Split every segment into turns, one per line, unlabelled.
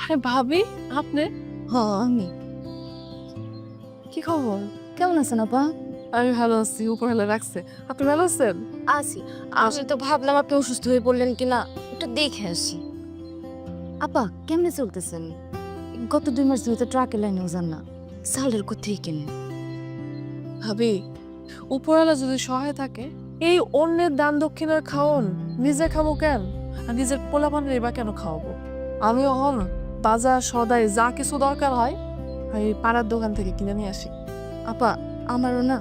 আরে ভাবি, আপনি?
আমি।
কি খবর?
কেমন আছেন আপা?
আমি ভালো আছি, উপরওয়ালা রাখছে। আপনি ভালো আছেন?
আছি। আমি তো ভাবলাম আপনি অসুস্থ হয়ে পড়লেন কিনা, একটু দেখে আসি। আপা কেমনে চলতেছেন? গত 2 মাস ধরে তো ট্রাকের লাইনেও যান না, চালের কোথায় কেনেন?
ভাবি, উপরওয়ালা যদি সহায় থাকে, এই অন্যের দান দক্ষিণার খাওন নিজে খাবো কেন? আর নিজের পোলাপানের বা কেন খাওয়াবো? আমি এখন বাজার সদাই যা কিছু দরকার হয় এই পাড়ার দোকান থেকে কিনে নিয়ে আসি।
আপা আমারও না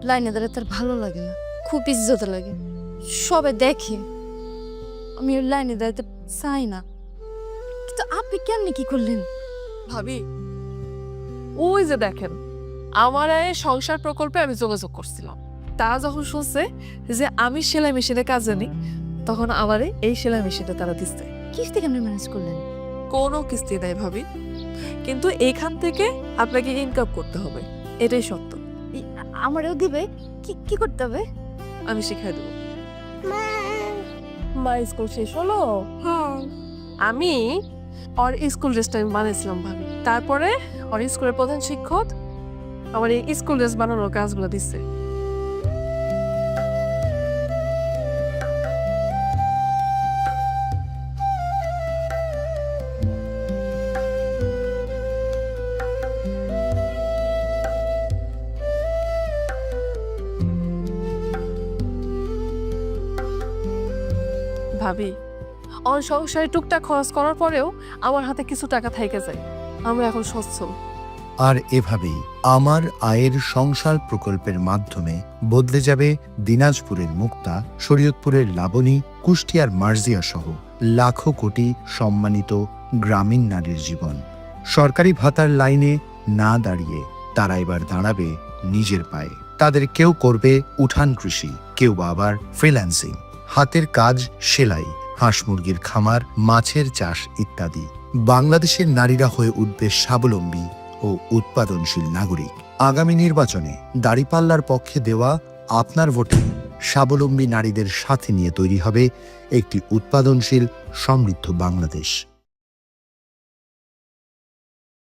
লাইনে দাঁড়াতে তার ভালো লাগে না, খুব ইজ্জত লাগে। সবাই দেখে আমি ওই লাইনে দাঁড়াতে চাই না, কিন্তু আপনি কেমনে কি করলেন?
ভাবি, ওই যে দেখেন, আমার এই সংসার প্রকল্পে আমি যোগাযোগ করছিলাম। তারা যখন শুনছে যে আমি সেলাই মেশিনে কাজ জানি, তখন আমারে এই সেলাই মেশিনটা তারা দিচ্ছে।
কিস্তি কেমনে ম্যানেজ করলেন?
কোনো কিস্তি নেই ভাবি, কিন্তু এইখান থেকে আপনাকে ইনকাম করতে হবে, এটাই সত্য।
আমারও দিবে? কি কি করতে হবে?
আমি শিখাই দেবো। মা স্কুল শেষ হলো? আমি ওর স্কুল ড্রেসটা আমি বানিয়েছিলাম ভাবি। তারপরে ওর স্কুলের প্রধান শিক্ষক আমার এই স্কুল ড্রেস বানানোর কাজগুলো দিচ্ছে। ভাবি, ওর সংসারে টুকটাক খরচ করার পরেও আমার হাতে কিছু টাকা থেকে যায়। আমি এখন সচ্ছল।
আর এভাবেই আমার আয়ের সংসার প্রকল্পের মাধ্যমে বদলে যাবে দিনাজপুরের মুক্তা, শরীয়তপুরের লাবণী, কুষ্টিয়ার মার্জিয়া সহ লাখো কোটি সম্মানিত গ্রামীণ নারীর জীবন। সরকারি ভাতার লাইনে না দাঁড়িয়ে তারা এবার দাঁড়াবে নিজের পায়ে। তাদের কেউ করবে উঠান কৃষি, কেউ বা আবার ফ্রিল্যান্সিং, হাতের কাজ, সেলাই, হাঁস মুরগির খামার, মাছের চাষ ইত্যাদি। বাংলাদেশের নারীরা হয়ে উঠবে স্বাবলম্বী ও উৎপাদনশীল নাগরিক। আগামী নির্বাচনে দাঁড়িপাল্লার পক্ষে দেওয়া আপনার ভোটে স্বাবলম্বী নারীদের সাথে নিয়ে তৈরি হবে একটি উৎপাদনশীল সমৃদ্ধ বাংলাদেশ।